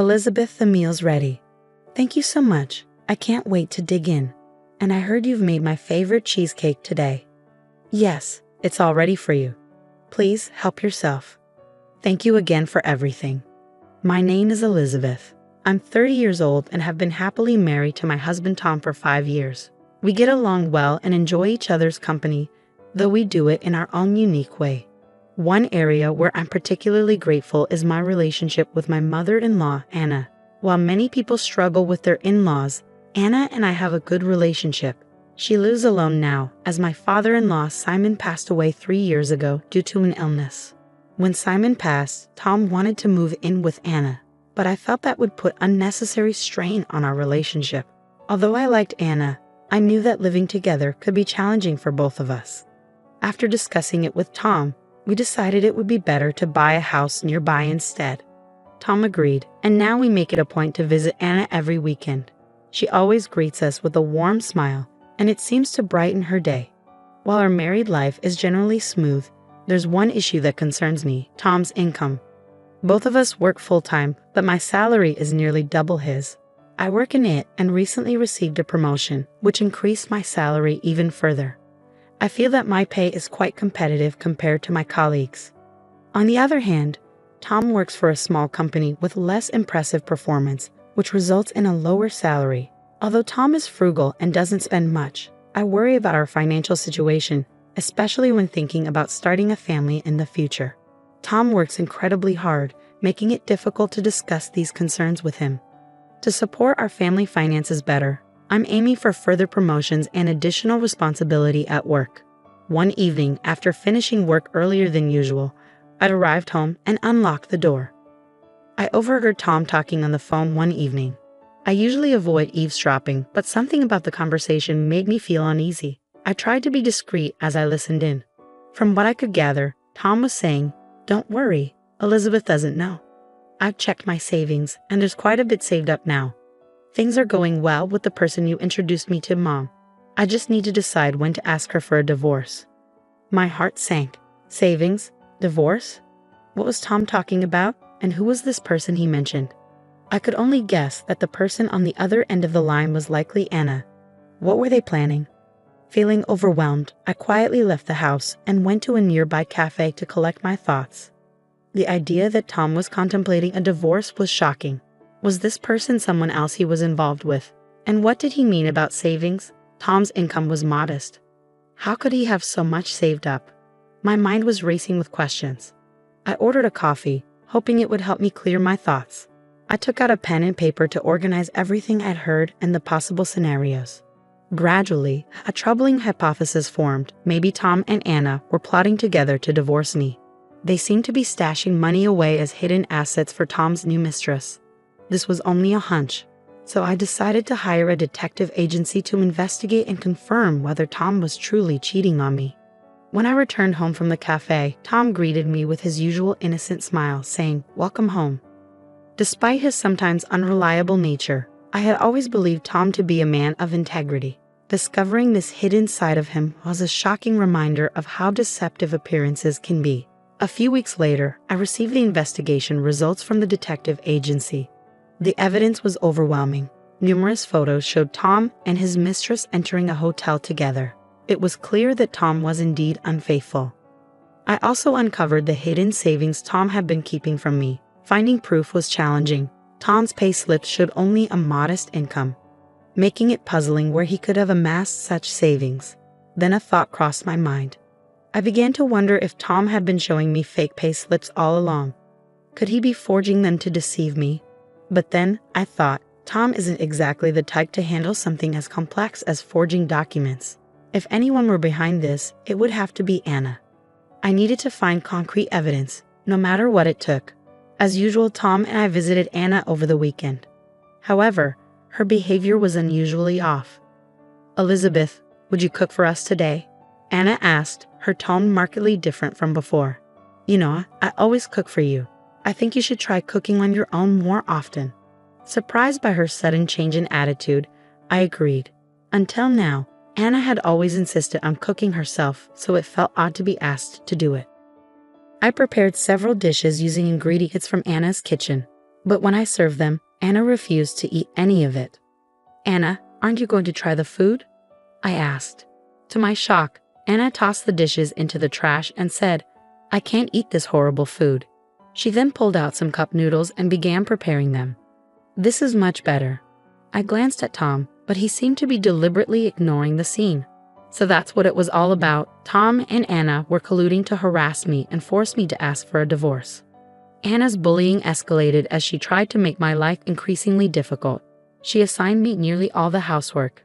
Elizabeth, the meal's ready. Thank you so much. I can't wait to dig in. And I heard you've made my favorite cheesecake today. Yes, it's all ready for you. Please help yourself. Thank you again for everything. My name is Elizabeth. I'm 30 years old and have been happily married to my husband Tom for 5 years. We get along well and enjoy each other's company, though we do it in our own unique way. One area where I'm particularly grateful is my relationship with my mother-in-law, Anna. While many people struggle with their in-laws, Anna and I have a good relationship. She lives alone now, as my father-in-law Simon passed away 3 years ago due to an illness. When Simon passed, Tom wanted to move in with Anna, but I felt that would put unnecessary strain on our relationship. Although I liked Anna, I knew that living together could be challenging for both of us. After discussing it with Tom, we decided it would be better to buy a house nearby instead. Tom agreed, and now we make it a point to visit Anna every weekend. She always greets us with a warm smile, and it seems to brighten her day. While our married life is generally smooth, there's one issue that concerns me: Tom's income. Both of us work full-time, but my salary is nearly double his. I work in it and recently received a promotion, which increased my salary even further. I feel that my pay is quite competitive compared to my colleagues. On the other hand, Tom works for a small company with less impressive performance, which results in a lower salary. Although Tom is frugal and doesn't spend much, I worry about our financial situation, especially when thinking about starting a family in the future. Tom works incredibly hard, making it difficult to discuss these concerns with him. To support our family finances better, I'm aiming for further promotions and additional responsibility at work. One evening, after finishing work earlier than usual, I arrived home and unlocked the door. I overheard Tom talking on the phone one evening. I usually avoid eavesdropping, but something about the conversation made me feel uneasy. I tried to be discreet as I listened in. From what I could gather, Tom was saying, "Don't worry, Elizabeth doesn't know. I've checked my savings, and there's quite a bit saved up now. Things are going well with the person you introduced me to, Mom. I just need to decide when to ask her for a divorce." My heart sank. Savings? Divorce? What was Tom talking about, and who was this person he mentioned? I could only guess that the person on the other end of the line was likely Anna. What were they planning? Feeling overwhelmed, I quietly left the house and went to a nearby cafe to collect my thoughts. The idea that Tom was contemplating a divorce was shocking. Was this person someone else he was involved with? And what did he mean about savings? Tom's income was modest. How could he have so much saved up? My mind was racing with questions. I ordered a coffee, hoping it would help me clear my thoughts. I took out a pen and paper to organize everything I'd heard and the possible scenarios. Gradually, a troubling hypothesis formed. Maybe Tom and Anna were plotting together to divorce me. They seemed to be stashing money away as hidden assets for Tom's new mistress. This was only a hunch, so I decided to hire a detective agency to investigate and confirm whether Tom was truly cheating on me. When I returned home from the cafe, Tom greeted me with his usual innocent smile, saying, "Welcome home." Despite his sometimes unreliable nature, I had always believed Tom to be a man of integrity. Discovering this hidden side of him was a shocking reminder of how deceptive appearances can be. A few weeks later, I received the investigation results from the detective agency. The evidence was overwhelming. Numerous photos showed Tom and his mistress entering a hotel together. It was clear that Tom was indeed unfaithful. I also uncovered the hidden savings Tom had been keeping from me. Finding proof was challenging. Tom's pay slips showed only a modest income, making it puzzling where he could have amassed such savings. Then a thought crossed my mind. I began to wonder if Tom had been showing me fake pay slips all along. Could he be forging them to deceive me? But then, I thought, Tom isn't exactly the type to handle something as complex as forging documents. If anyone were behind this, it would have to be Anna. I needed to find concrete evidence, no matter what it took. As usual, Tom and I visited Anna over the weekend. However, her behavior was unusually off. "Elizabeth, would you cook for us today?" Anna asked, her tone markedly different from before. "You know, I always cook for you. I think you should try cooking on your own more often." Surprised by her sudden change in attitude, I agreed. Until now, Anna had always insisted on cooking herself, so it felt odd to be asked to do it. I prepared several dishes using ingredients from Anna's kitchen. But when I served them, Anna refused to eat any of it. "Anna, aren't you going to try the food?" I asked. To my shock, Anna tossed the dishes into the trash and said, "I can't eat this horrible food." She then pulled out some cup noodles and began preparing them. "This is much better." I glanced at Tom, but he seemed to be deliberately ignoring the scene. So that's what it was all about. Tom and Anna were colluding to harass me and force me to ask for a divorce. Anna's bullying escalated as she tried to make my life increasingly difficult. She assigned me nearly all the housework: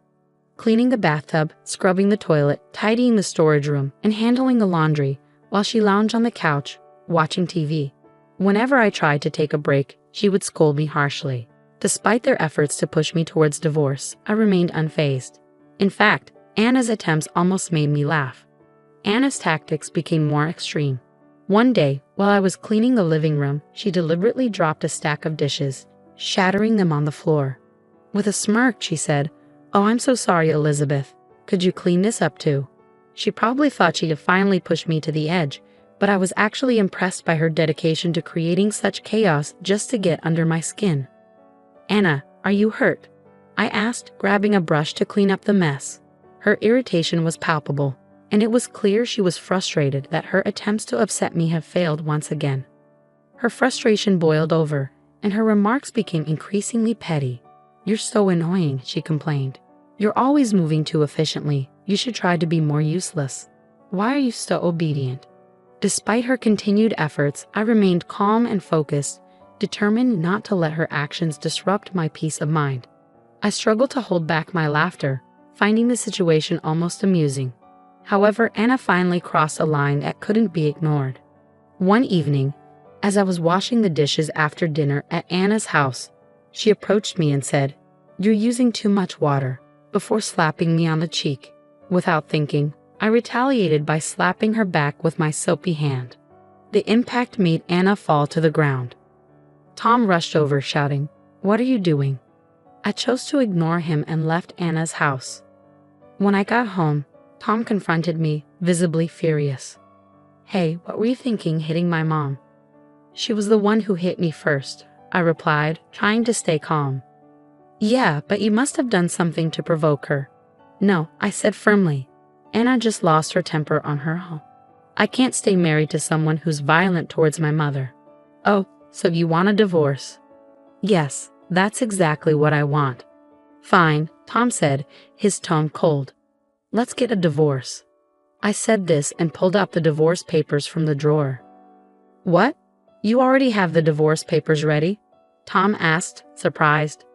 cleaning the bathtub, scrubbing the toilet, tidying the storage room, and handling the laundry, while she lounged on the couch, watching TV. Whenever I tried to take a break, she would scold me harshly. Despite their efforts to push me towards divorce, I remained unfazed. In fact, Anna's attempts almost made me laugh. Anna's tactics became more extreme. One day, while I was cleaning the living room, she deliberately dropped a stack of dishes, shattering them on the floor. With a smirk, she said, "Oh, I'm so sorry, Elizabeth. Could you clean this up too?" She probably thought she had finally pushed me to the edge, but I was actually impressed by her dedication to creating such chaos just to get under my skin. "Anna, are you hurt?" I asked, grabbing a brush to clean up the mess. Her irritation was palpable, and it was clear she was frustrated that her attempts to upset me had failed once again. Her frustration boiled over, and her remarks became increasingly petty. "You're so annoying," she complained. "You're always moving too efficiently. You should try to be more useless. Why are you so obedient?" Despite her continued efforts, I remained calm and focused, determined not to let her actions disrupt my peace of mind. I struggled to hold back my laughter, finding the situation almost amusing. However, Anna finally crossed a line that couldn't be ignored. One evening, as I was washing the dishes after dinner at Anna's house, she approached me and said, "You're using too much water," before slapping me on the cheek. Without thinking, I retaliated by slapping her back with my soapy hand. The impact made Anna fall to the ground. Tom rushed over, shouting, "What are you doing?" I chose to ignore him and left Anna's house. When I got home, Tom confronted me, visibly furious. "Hey, what were you thinking hitting my mom?" "She was the one who hit me first," I replied, trying to stay calm. "Yeah, but you must have done something to provoke her." "No," I said firmly. "Anna just lost her temper on her own. I can't stay married to someone who's violent towards my mother." "Oh, so you want a divorce?" "Yes, that's exactly what I want." "Fine," Tom said, his tone cold. "Let's get a divorce." I said this and pulled out the divorce papers from the drawer. "What? You already have the divorce papers ready?" Tom asked, surprised.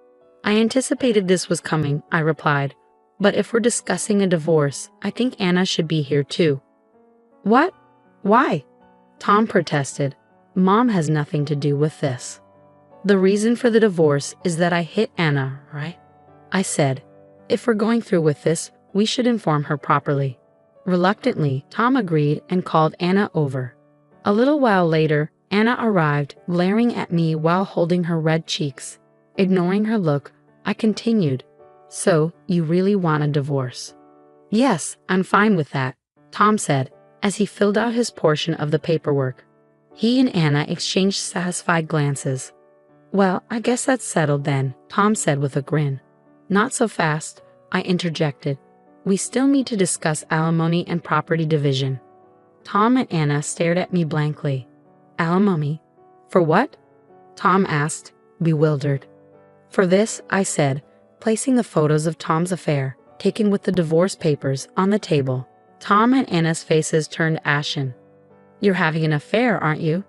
"I anticipated this was coming," I replied. "But if we're discussing a divorce, I think Anna should be here too." "What? Why?" Tom protested. "Mom has nothing to do with this. The reason for the divorce is that I hit Anna, right?" I said. "If we're going through with this, we should inform her properly." Reluctantly, Tom agreed and called Anna over. A little while later, Anna arrived, glaring at me while holding her red cheeks. Ignoring her look, I continued, "So, you really want a divorce?" "Yes, I'm fine with that," Tom said, as he filled out his portion of the paperwork. He and Anna exchanged satisfied glances. "Well, I guess that's settled then," Tom said with a grin. "Not so fast," I interjected. "We still need to discuss alimony and property division." Tom and Anna stared at me blankly. "Alimony? For what?" Tom asked, bewildered. "For this," I said, placing the photos of Tom's affair, taken with the divorce papers, on the table. Tom and Anna's faces turned ashen. "You're having an affair, aren't you?"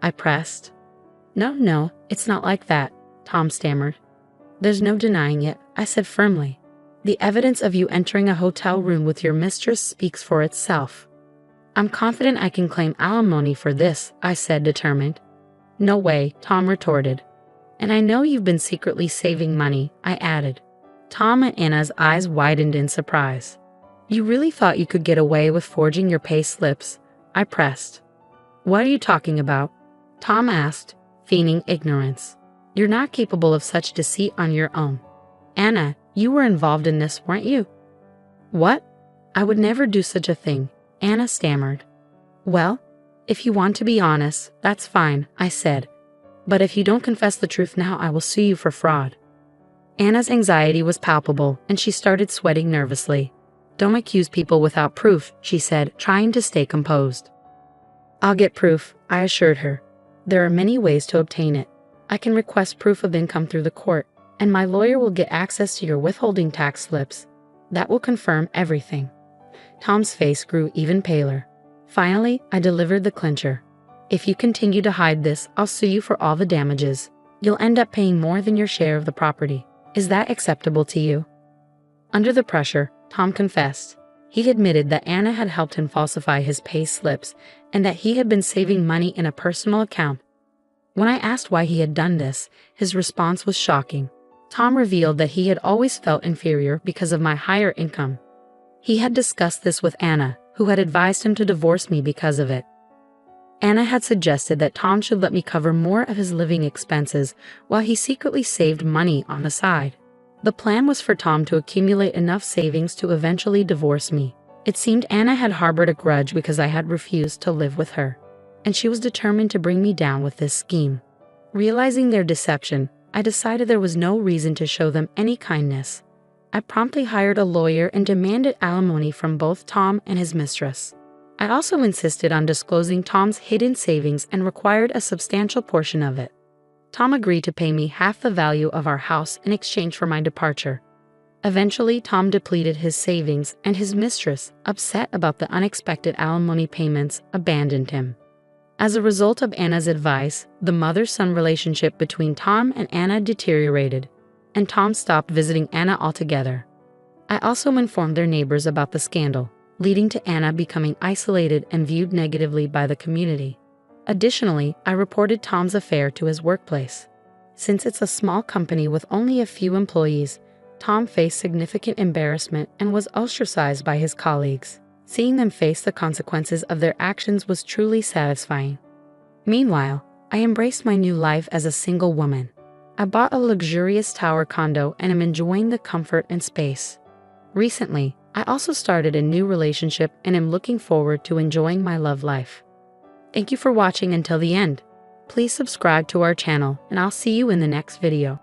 I pressed. No, it's not like that," Tom stammered. "There's no denying it," I said firmly. "The evidence of you entering a hotel room with your mistress speaks for itself." "I'm confident I can claim alimony for this," I said, determined. "No way," Tom retorted. "And I know you've been secretly saving money," I added. Tom and Anna's eyes widened in surprise. "You really thought you could get away with forging your pay slips?" I pressed. "What are you talking about?" Tom asked, feigning ignorance. "You're not capable of such deceit on your own. Anna, you were involved in this, weren't you?" "What? I would never do such a thing," Anna stammered. "Well, if you want to be honest, that's fine," I said. But if you don't confess the truth now, I will sue you for fraud." Anna's anxiety was palpable, and she started sweating nervously. "Don't accuse people without proof," she said, trying to stay composed. "I'll get proof," I assured her. "There are many ways to obtain it. I can request proof of income through the court, and my lawyer will get access to your withholding tax slips. That will confirm everything." Tom's face grew even paler. Finally, I delivered the clincher. "If you continue to hide this, I'll sue you for all the damages. You'll end up paying more than your share of the property. Is that acceptable to you?" Under the pressure, Tom confessed. He admitted that Anna had helped him falsify his pay slips and that he had been saving money in a personal account. When I asked why he had done this, his response was shocking. Tom revealed that he had always felt inferior because of my higher income. He had discussed this with Anna, who had advised him to divorce me because of it. Anna had suggested that Tom should let me cover more of his living expenses while he secretly saved money on the side. The plan was for Tom to accumulate enough savings to eventually divorce me. It seemed Anna had harbored a grudge because I had refused to live with her, and she was determined to bring me down with this scheme. Realizing their deception, I decided there was no reason to show them any kindness. I promptly hired a lawyer and demanded alimony from both Tom and his mistress. I also insisted on disclosing Tom's hidden savings and required a substantial portion of it. Tom agreed to pay me half the value of our house in exchange for my departure. Eventually, Tom depleted his savings, and his mistress, upset about the unexpected alimony payments, abandoned him. As a result of Anna's advice, the mother-son relationship between Tom and Anna deteriorated, and Tom stopped visiting Anna altogether. I also informed their neighbors about the scandal, leading to Anna becoming isolated and viewed negatively by the community. Additionally, I reported Tom's affair to his workplace. Since it's a small company with only a few employees, Tom faced significant embarrassment and was ostracized by his colleagues. Seeing them face the consequences of their actions was truly satisfying. Meanwhile, I embraced my new life as a single woman. I bought a luxurious tower condo and am enjoying the comfort and space. Recently, I also started a new relationship and am looking forward to enjoying my love life. Thank you for watching until the end. Please subscribe to our channel, and I'll see you in the next video.